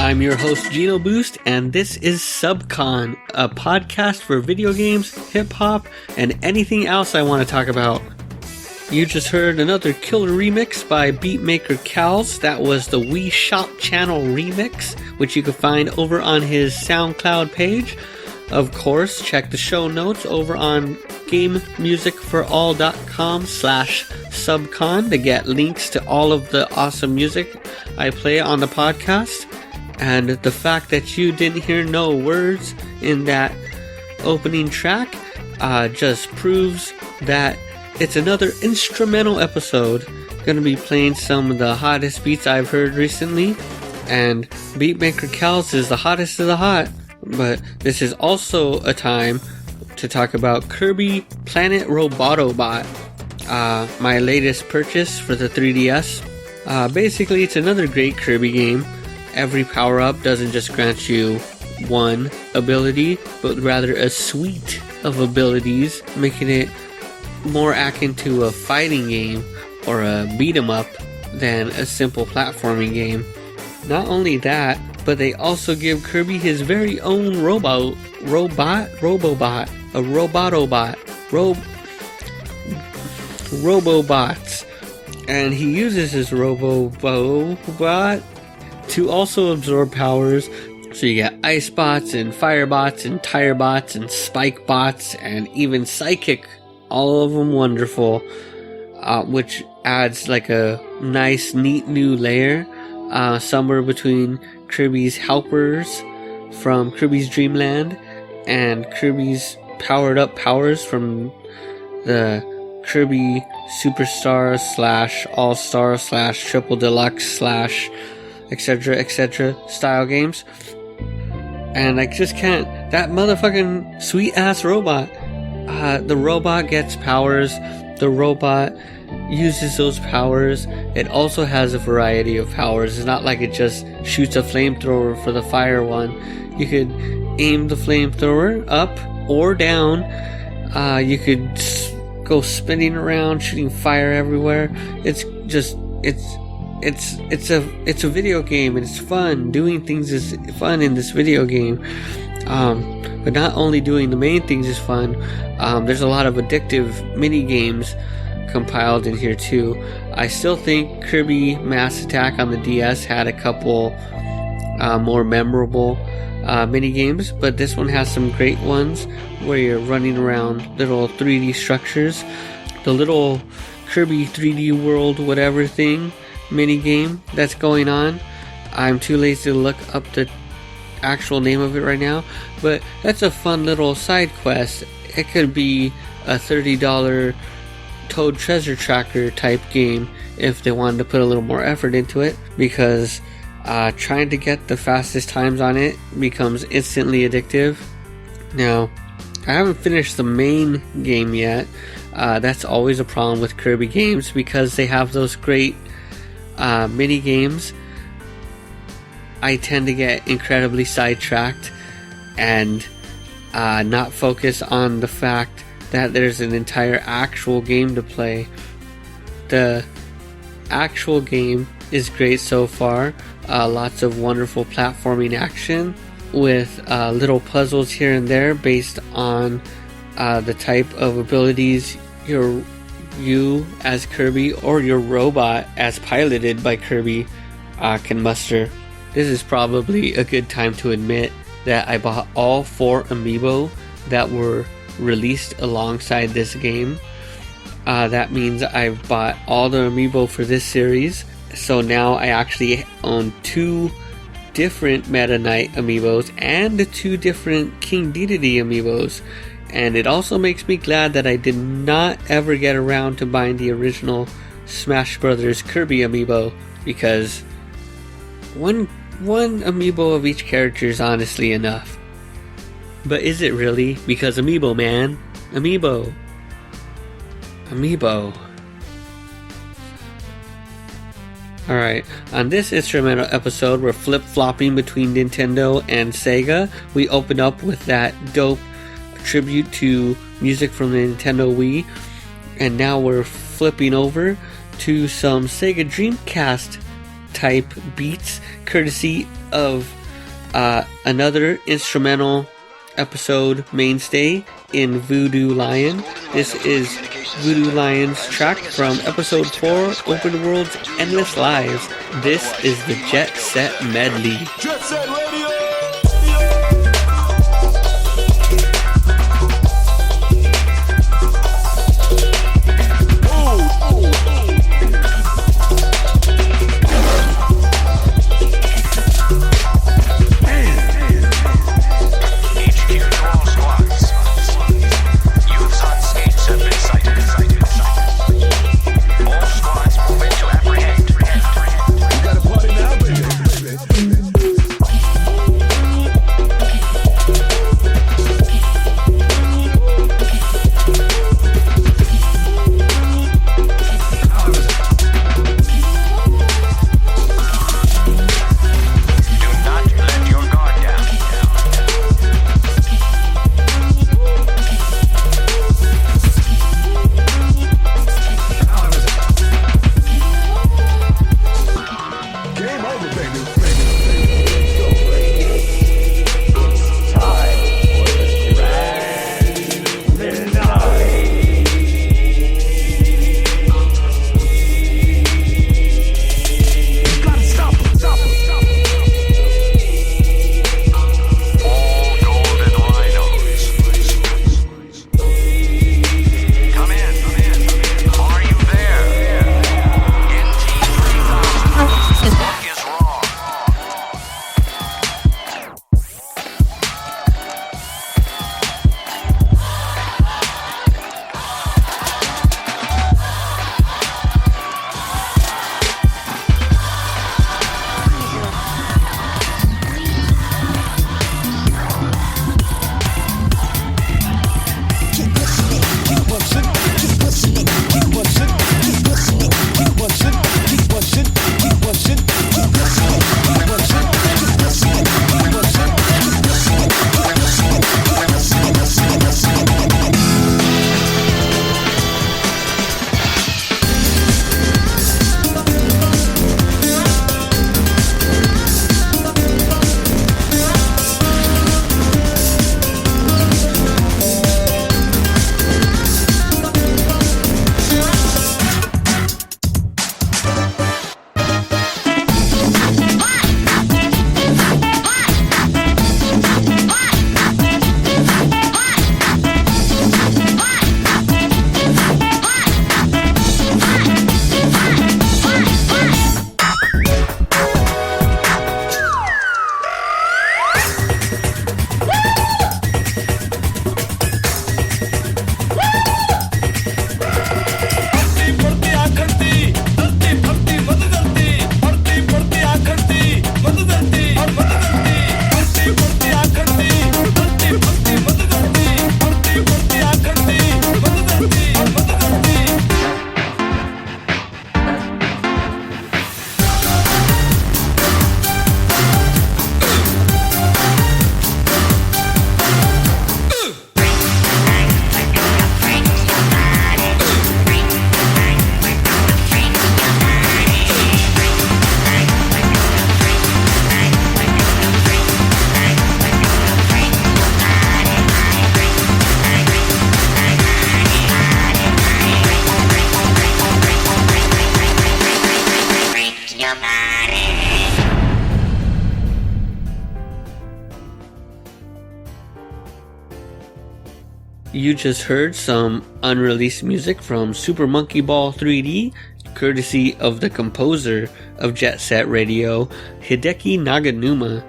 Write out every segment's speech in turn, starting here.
I'm your host Gino Boost, and this is SUBCON, a podcast for video games, hip-hop, and anything else I want to talk about. You just heard another killer remix by beatmaker Cal's. That was the We Shop Channel remix, which you can find over on his SoundCloud page. Of course, check the show notes over on gamemusicforall.com/subcon to get links to all of the awesome music I play on the podcast. And the fact that you didn't hear no words in that opening track just proves that it's another instrumental episode. Gonna be playing some of the hottest beats I've heard recently, and beatmaker Cal's is the hottest of the hot. But this is also a time to talk about Kirby Planet Robobot, my latest purchase for the 3DS. Basically, it's another great Kirby game. Every power-up doesn't just grant you one ability, but rather a suite of abilities, making it more akin to a fighting game or a beat-em-up than a simple platforming game. Not only that, but they also give Kirby his very own Robobot, Robobots, and he uses his Robobot to also absorb powers. So you got ice bots and fire bots and tire bots and spike bots and even psychic, all of them wonderful, which adds like a nice neat new layer somewhere between Kirby's helpers from Kirby's Dreamland and Kirby's powered up powers from the Kirby Superstar / All-Star / Triple Deluxe / etc. style games. And I just can't, that motherfucking sweet ass robot. The robot gets powers. The robot uses those powers. It also has a variety of powers. It's not like it just shoots a flamethrower for the fire one. You could aim the flamethrower up or down. You could go spinning around, shooting fire everywhere. It's a video game, and it's fun. Doing things is fun in this video game. But not only doing the main things is fun, there's a lot of addictive mini games compiled in here too. I still think Kirby Mass Attack on the DS had a couple more memorable mini games, but this one has some great ones where you're running around little 3D structures. The little Kirby 3D World whatever thing mini game that's going on, I'm too lazy to look up the actual name of it right now, but that's a fun little side quest. It could be a $30 Toad Treasure Tracker type game if they wanted to put a little more effort into it, because trying to get the fastest times on it becomes instantly addictive. Now, I haven't finished the main game yet. That's always a problem with Kirby games because they have those great mini games. I tend to get incredibly sidetracked and not focus on the fact that there's an entire actual game to play. The actual game is great so far. Lots of wonderful platforming action with little puzzles here and there based on the type of abilities you as Kirby or your robot as piloted by Kirby can muster. This is probably a good time to admit that I bought all 4 amiibo that were released alongside this game. That means I've bought all the amiibo for this series, so now I actually own 2 different Meta Knight amiibos and 2 different King Dedede amiibos, and it also makes me glad that I did not ever get around to buying the original Smash Brothers Kirby amiibo, because one amiibo of each character is honestly enough. But is it really? Because amiibo, man. Amiibo. Alright, on this instrumental episode, we're flip-flopping between Nintendo and Sega. We open up with that dope tribute to music from the Nintendo Wii, and now we're flipping over to some Sega Dreamcast type beats, courtesy of another instrumental episode mainstay in Voodoo Lion. This is Voodoo Lion's track from episode 4, Open World's Endless Lives. This is the Jet Set Medley. Jet Set Radio! You just heard some unreleased music from Super Monkey Ball 3D, courtesy of the composer of Jet Set Radio, Hideki Naganuma,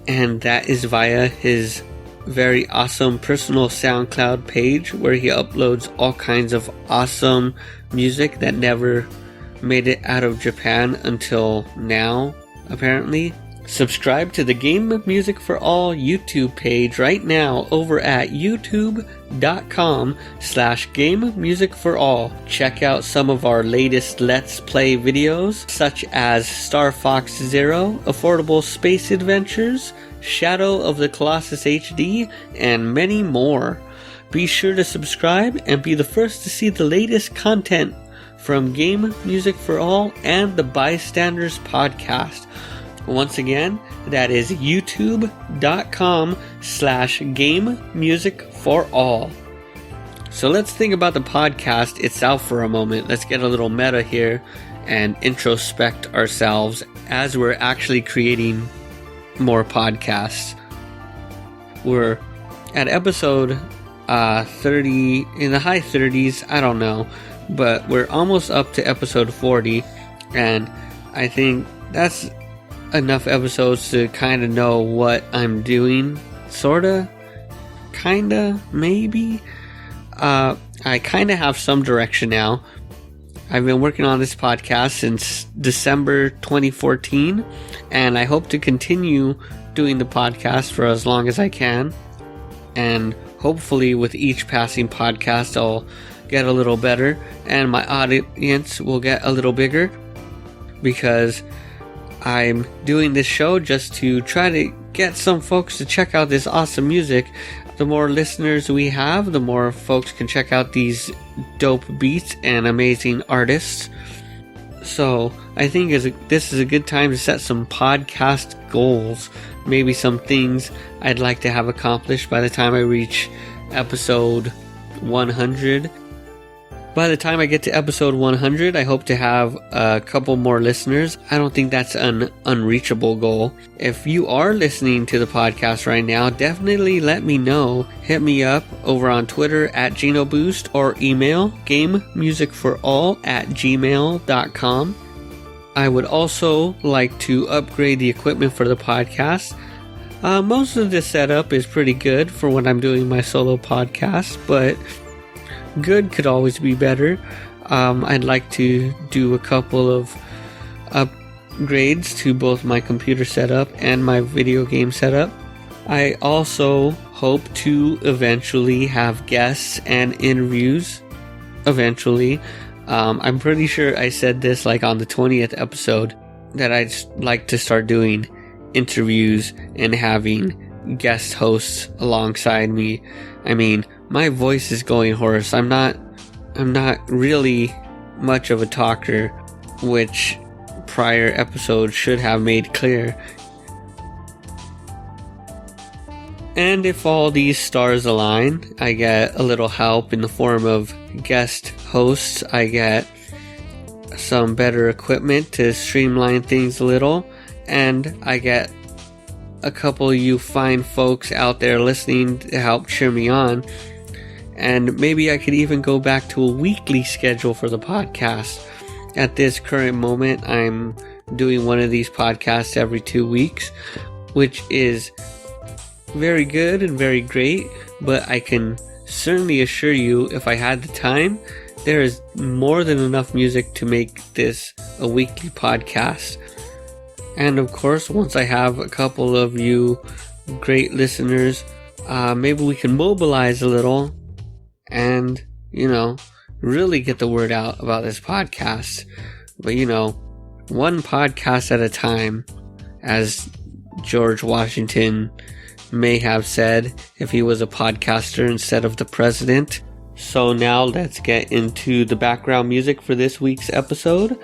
and that is via his very awesome personal SoundCloud page where he uploads all kinds of awesome music that never made it out of Japan until now, apparently. Subscribe to the Game Music for All YouTube page right now over at youtube.com/GameMusicForAll. Check out some of our latest Let's Play videos, such as Star Fox Zero, Affordable Space Adventures, Shadow of the Colossus HD, and many more. Be sure to subscribe and be the first to see the latest content from Game Music for All and the Bystanders podcast. Once again, that is youtube.com/GameMusicForAll. So let's think about the podcast itself for a moment. Let's get a little meta here and introspect ourselves as we're actually creating more podcasts. We're at episode 30, in the high 30s, I don't know, but we're almost up to episode 40, and I think that's enough episodes to kind of know what I'm doing, sorta, kinda, maybe. I kind of have some direction now. I've been working on this podcast since December 2014, and I hope to continue doing the podcast for as long as I can. And hopefully with each passing podcast, I'll get a little better, and my audience will get a little bigger, because I'm doing this show just to try to get some folks to check out this awesome music. The more listeners we have, the more folks can check out these dope beats and amazing artists. So I think this is a good time to set some podcast goals. Maybe some things I'd like to have accomplished by the time I reach episode 100. By the time I get to episode 100, I hope to have a couple more listeners. I don't think that's an unreachable goal. If you are listening to the podcast right now, definitely let me know. Hit me up over on Twitter at GenoBoost, or email gamemusicforall@gmail.com. I would also like to upgrade the equipment for the podcast. Most of the setup is pretty good for when I'm doing my solo podcast, but good could always be better. I'd like to do a couple of upgrades to both my computer setup and my video game setup. I also hope to eventually have guests and interviews. Eventually. I'm pretty sure I said this like on the 20th episode, that I'd like to start doing interviews and having guest hosts alongside me. I mean, my voice is going hoarse. I'm not really much of a talker, which prior episodes should have made clear. And if all these stars align, I get a little help in the form of guest hosts. I get some better equipment to streamline things a little, and I get a couple of you fine folks out there listening to help cheer me on. And maybe I could even go back to a weekly schedule for the podcast. At this current moment, I'm doing one of these podcasts every 2 weeks, which is very good and very great, but I can certainly assure you, if I had the time, there is more than enough music to make this a weekly podcast. And of course, once I have a couple of you great listeners, maybe we can mobilize a little and, really get the word out about this podcast. But, one podcast at a time, as George Washington may have said if he was a podcaster instead of the president. So now let's get into the background music for this week's episode.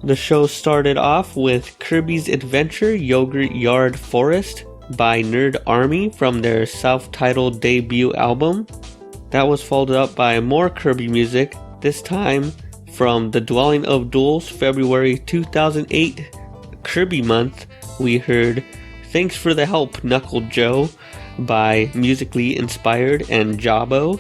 The show started off with Kirby's Adventure Yogurt Yard Forest by Nerd Army from their self-titled debut album. That was followed up by more Kirby music, this time from The Dwelling of Duels February 2008 Kirby month. We heard Thanks for the Help, Knuckle Joe by Musically Inspired and Jabo.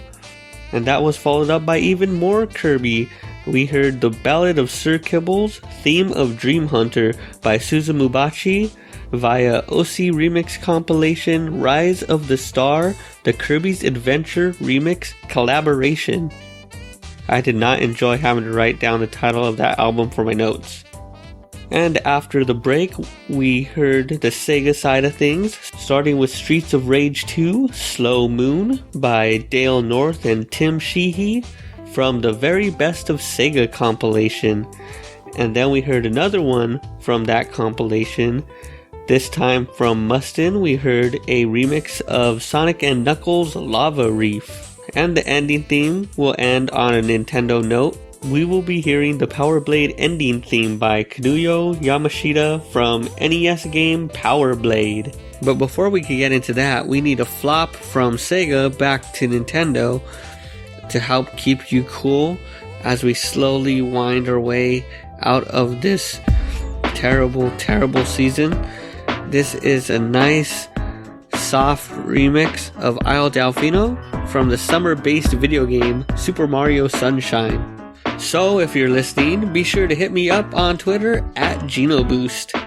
And that was followed up by even more Kirby. We heard The Ballad of Sir Kibbles, Theme of Dream Hunter by Suzumubachi via OC Remix compilation Rise of the Star, the Kirby's Adventure Remix collaboration. I did not enjoy having to write down the title of that album for my notes. And after the break, we heard the Sega side of things, starting with Streets of Rage 2, Slow Moon by Dale North and Tim Sheehy from the Very Best of Sega compilation. And then we heard another one from that compilation. This time from Mustin, we heard a remix of Sonic & Knuckles' Lava Reef. And the ending theme will end on a Nintendo note. we will be hearing the Power Blade ending theme by Kazuyo Yamashita from NES game Power Blade. But before we can get into that, we need a flop from Sega back to Nintendo to help keep you cool as we slowly wind our way out of this terrible, terrible season. This is a nice, soft remix of Isle Delfino from the summer-based video game Super Mario Sunshine. So if you're listening, be sure to hit me up on Twitter at GenoBoost.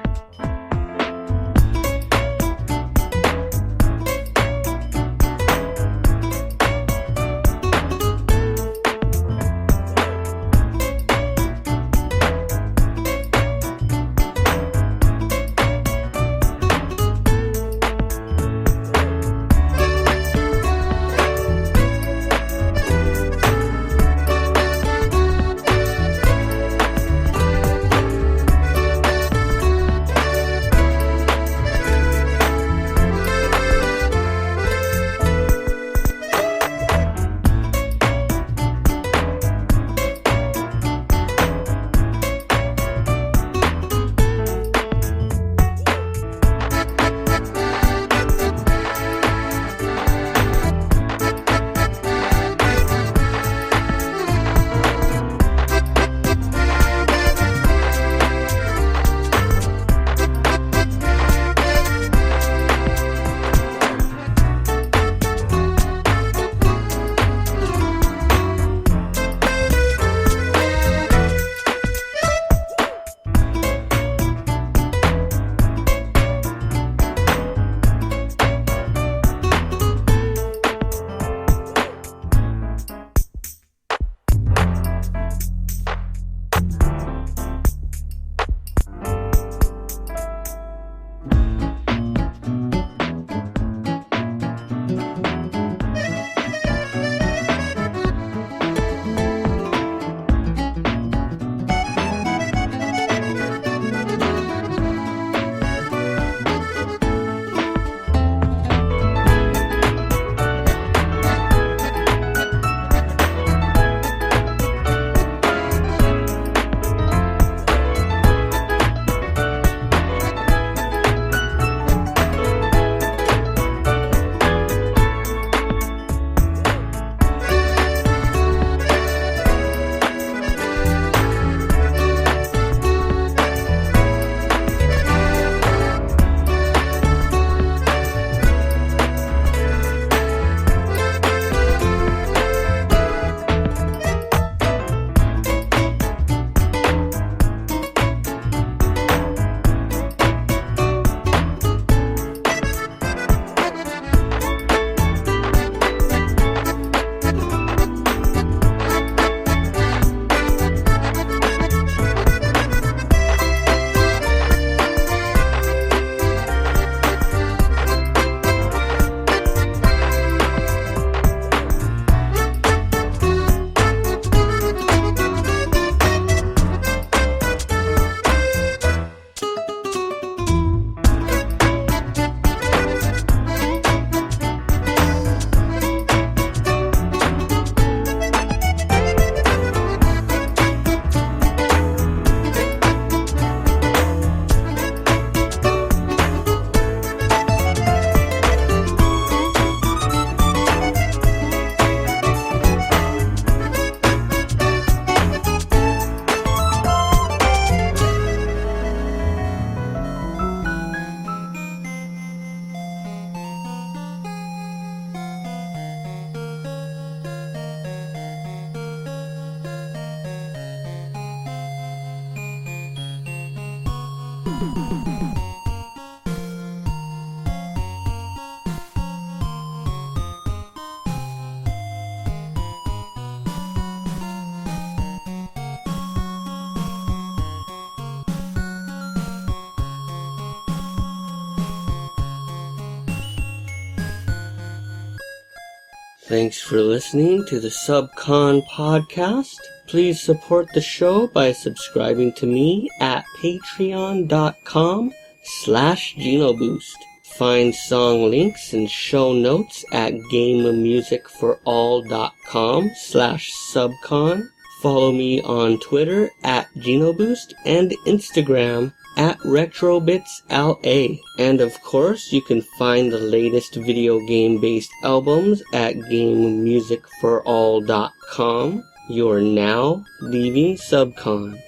Thanks for listening to the SUBCON podcast. Please support the show by subscribing to me at patreon.com/GenoBoost. Find song links and show notes at gamemusicforall.com/SUBCON. Follow me on Twitter at GenoBoost and Instagram at RetroBitsLA. And of course, you can find the latest video game-based albums at GameMusicForAll.com. You're now leaving SUBCON.